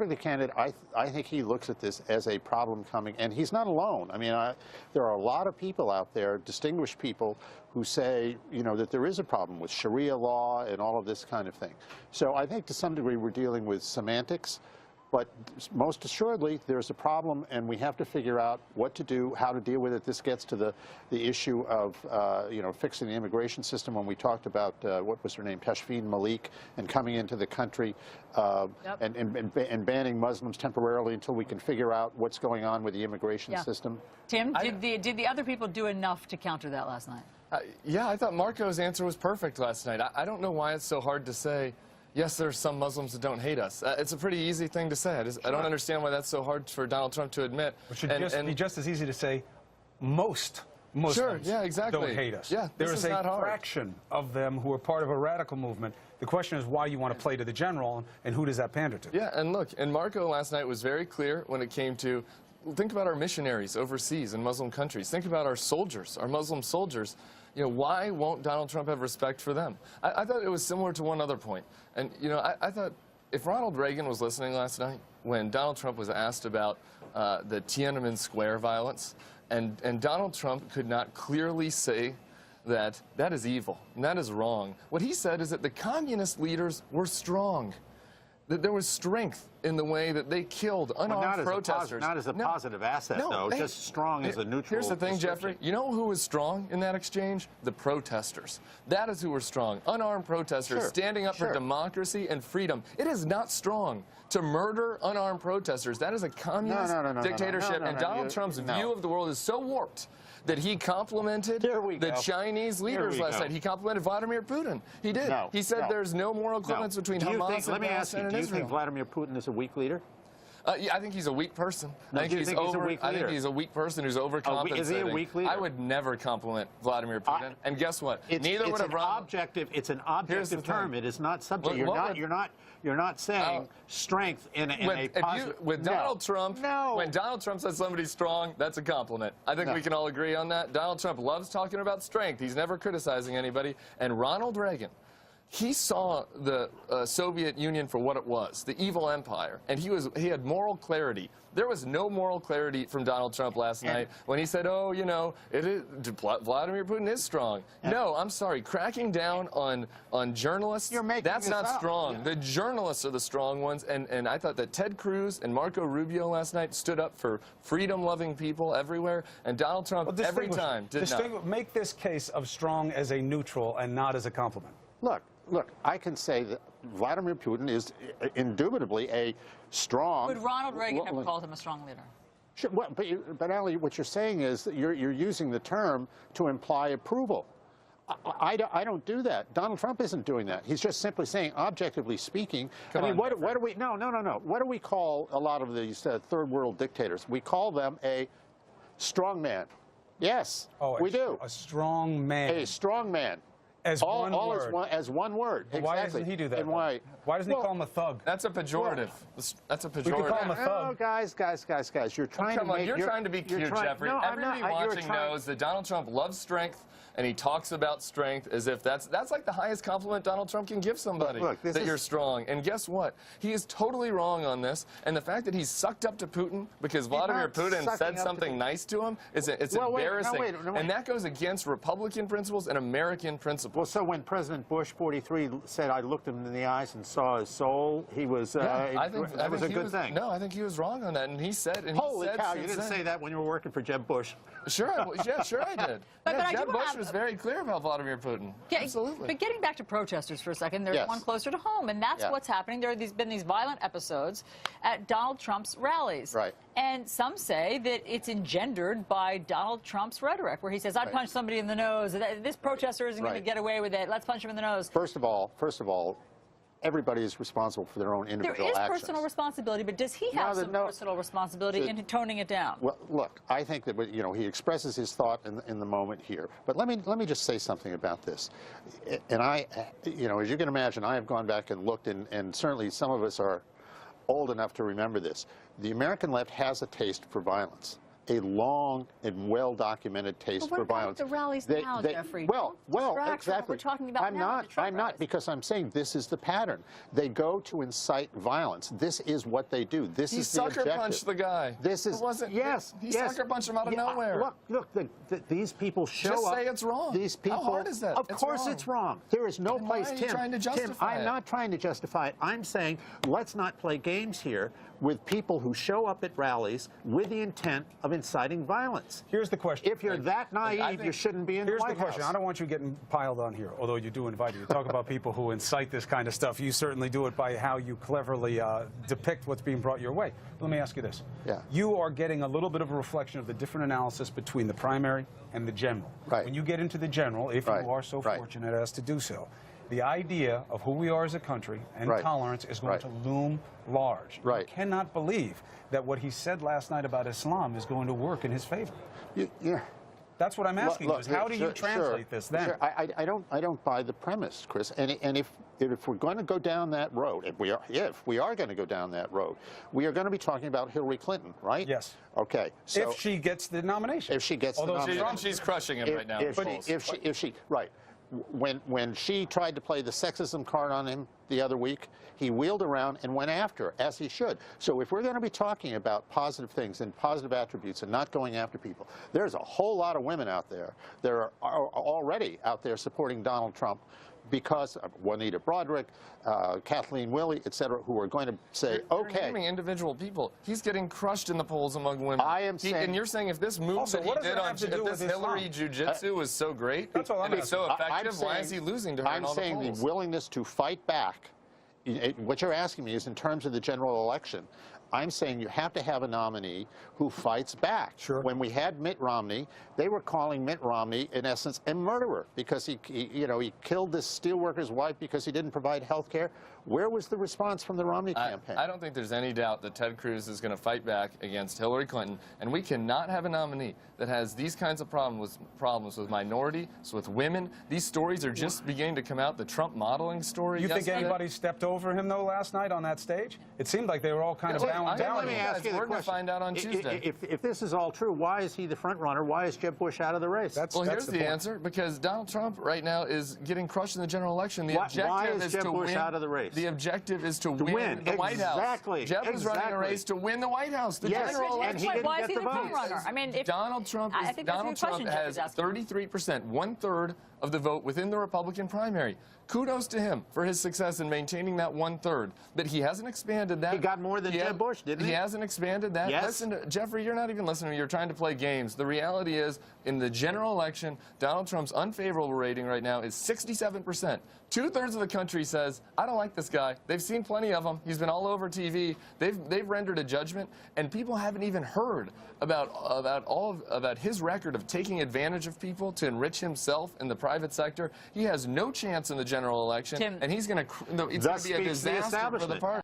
perfectly candid, I think he looks at this as a problem coming, and he's not alone. I mean, there are a lot of people out there, distinguished people, who say, you know, that there is a problem with Sharia law and all of this kind of thing. So I think to some degree we're dealing with semantics. But most assuredly, there's a problem, and we have to figure out what to do, how to deal with it. This gets to the issue of, you know, fixing the immigration system. When we talked about, what was her name, Tashfeen Malik, and coming into the country and banning Muslims temporarily until we can figure out what's going on with the immigration system. Tim, did the other people do enough to counter that last night? Yeah, I thought Marco's answer was perfect last night. I don't know why it's so hard to say, yes, there are some Muslims that don't hate us. It's a pretty easy thing to say. I don't understand why that's so hard for Donald Trump to admit. It should be just as easy to say most Muslims don't hate us. Yeah, there is a fraction of them who are part of a radical movement. The question is why you want to play to the general, and who does that pander to? Yeah, and look, and Marco last night was very clear when it came to, think about our missionaries overseas in Muslim countries. Think about our soldiers, our Muslim soldiers. You know, why won't Donald Trump have respect for them? I thought it was similar to one other point. And, you know, I thought if Ronald Reagan was listening last night when Donald Trump was asked about the Tiananmen Square violence, and Donald Trump could not clearly say that that is evil and that is wrong. What he said is that the communist leaders were strong, that there was strength in the way that they killed unarmed protesters. Not as a positive asset, though, just strong as a neutral. Here's the thing, Jeffrey. You know who was strong in that exchange? The protesters. That is who were strong. Unarmed protesters standing up for democracy and freedom. It is not strong to murder unarmed protesters. That is a communist dictatorship, and Donald Trump's view of the world is so warped that he complimented the Chinese leaders last night. He complimented Vladimir Putin. He did. He said there's no moral equivalence between Hamas and Palestine and Israel. Do you think Vladimir Putin is a weak leader? Yeah, I think he's a weak person. I think he's a weak leader? I think he's a weak person who's overcompensating. Is he a weak leader? I would never compliment Vladimir Putin. And guess what? Neither would have Ronald. It's an objective term. It is not subject. You're not saying strength in a positive. With Donald Trump, when Donald Trump says somebody's strong, that's a compliment. I think we can all agree on that. Donald Trump loves talking about strength. He's never criticizing anybody. And Ronald Reagan, he saw the Soviet Union for what it was, the evil empire, and he had moral clarity. There was no moral clarity from Donald Trump last night when he said, oh, you know, Vladimir Putin is strong. No, I'm sorry, cracking down on journalists, that's not strong. The journalists are the strong ones, and I thought that Ted Cruz and Marco Rubio last night stood up for freedom-loving people everywhere, and Donald Trump every time did not. Make this case of strong as a neutral and not as a compliment. Look, I can say that Vladimir Putin is indubitably a strong... Would Ronald Reagan have called him a strong leader? Sure, but Ali, what you're saying is that you're using the term to imply approval. I don't do that. Donald Trump isn't doing that. He's just simply saying, objectively speaking, what do we... No. What do we call a lot of these third world dictators? We call them a strong man. Yes, we do. A strong man. A strong man. As one word. As one word. Well, why doesn't he do that? And why doesn't he call him a thug? That's a pejorative. That's a pejorative. We could call him a thug. Oh, guys, you're trying to make... You're trying to be cute, Jeffrey. Everybody watching knows that Donald Trump loves strength, and he talks about strength as if that's like the highest compliment Donald Trump can give somebody, that you're strong. And guess what? He is totally wrong on this, and the fact that he's sucked up to Putin because Vladimir Putin said something nice to him, it's embarrassing. And that goes against Republican principles and American principles. Well, so when President Bush 43 said, I looked him in the eyes and saw his soul, he was, that was a good thing. No, I think he was wrong on that, and he said... Holy cow, you didn't say that when you were working for Jeb Bush. Sure, sure I did. Jeb Bush was very clear about Vladimir Putin. Absolutely. But getting back to protesters for a second, there's one closer to home, and that's what's happening. There have been these violent episodes at Donald Trump's rallies. Right. And some say that it's engendered by Donald Trump's rhetoric, where he says, I'd punch somebody in the nose. This protester isn't going to get away with it. Let's punch him in the nose. First of all, everybody is responsible for their own individual actions. There is personal responsibility, but does he have some personal responsibility in toning it down? Well, look, I think that he expresses his thought in the moment here. But let me just say something about this. And as you can imagine, I have gone back and looked, and certainly some of us are old enough to remember this. The American left has a taste for violence. a long and well-documented taste But what for about violence. the rallies now, Jeffrey? Well, Don't distract from what exactly. we're talking about I'm now, not. the Trump I'm not rallies. because I'm saying this is the pattern. They go to incite violence. This is what they do. This He is the objective. sucker punched the guy. This is It wasn't. yes. He yes. sucker punched him out of nowhere. Look. These people show Just up. say it's wrong. These people. How hard is that? Of It's course, wrong. it's wrong. There is no Then place. why are you Tim, trying to Tim, justify I'm it? not trying to justify it. I'm saying let's not play games here with people who show up at rallies with the intent of inciting violence. Here's the question. If you're that naive, you shouldn't be in the Here's White the question. House. I don't want you getting piled on here, although you do invite you to talk about people who incite this kind of stuff. You certainly do it by how you cleverly depict what's being brought your way. Let me ask you this. Yeah. You are getting a little bit of a reflection of the different analysis between the primary and the general. Right. When you get into the general, if Right. you are so Right. fortunate as to do so, the idea of who we are as a country and Right. tolerance is going Right. to loom large. Right. You cannot believe that what he said last night about Islam is going to work in his favor. Yeah. That's what I'm asking you, is how do you translate this then? Sure. I don't buy the premise, Chris. And if we're going to go down that road, if we are going to go down that road, we are going to be talking about Hillary Clinton, right? Yes. Okay. So If she gets the nomination. if she gets the Although nomination. She's crushing him right now. If she right, when she tried to play the sexism card on him the other week, he wheeled around and went after her, as he should. So if we're going to be talking about positive things and positive attributes and not going after people, there's a whole lot of women out there that are already out there supporting Donald Trump because of Juanita Broaddrick, Kathleen Willey, et cetera, who are going to say, You're okay. naming individual people. He's getting crushed in the polls among women. I am saying- and you're saying if this move Also, that what he does did it on have to do if with this Hillary Islam? jujitsu was so great That's all I'm and it's so asking. effective, why is he losing to her in I'm all the saying polls? the willingness to fight back. What you're asking me is in terms of the general election. I'm saying you have to have a nominee who fights back. Sure. When we had Mitt Romney, they were calling Mitt Romney, in essence, a murderer because he killed this steelworker's wife because he didn't provide health care. Where was the response from the Romney campaign? I don't think there's any doubt that Ted Cruz is going to fight back against Hillary Clinton, and we cannot have a nominee that has these kinds of problems with minorities, with women. These stories are just beginning to come out. The Trump modeling story. You think yesterday. anybody stepped over him, though, last night on that stage? It seemed like they were all kind of bowing down. Let me ask you the We're going to question. find out on Tuesday. If this is all true, why is he the front runner? Why is Jeb Bush out of the race? Well, here's the answer. Because Donald Trump right now is getting crushed in the general election. The objective why is Jeb to Bush win. out of the race? The objective is to win. win the White House. Exactly. Jeb is running a Exactly. race to win the White House. The Yes, general and he election. didn't Why get is he the the front votes. runner? I mean, if Donald Trump I think that's a Donald good Trump question Jeff is has asking. 33%, 1/3 of the vote within the Republican primary. Kudos to him for his success in maintaining that 1/3. But he hasn't expanded that. He got more than Jeb Bush, didn't he? He hasn't expanded that. Yes. Listen, Jeffrey, you're not even listening. You're trying to play games. The reality is, in the general election, Donald Trump's unfavorable rating right now is 67%. 2/3 of the country says, I don't like this guy. They've seen plenty of him. He's been all over TV. They've rendered a judgment, and people haven't even heard about his record of taking advantage of people to enrich himself in the private sector. He has no chance in the general election, Tim. and it's going Thus to be a speaks the disaster for the establishment. party.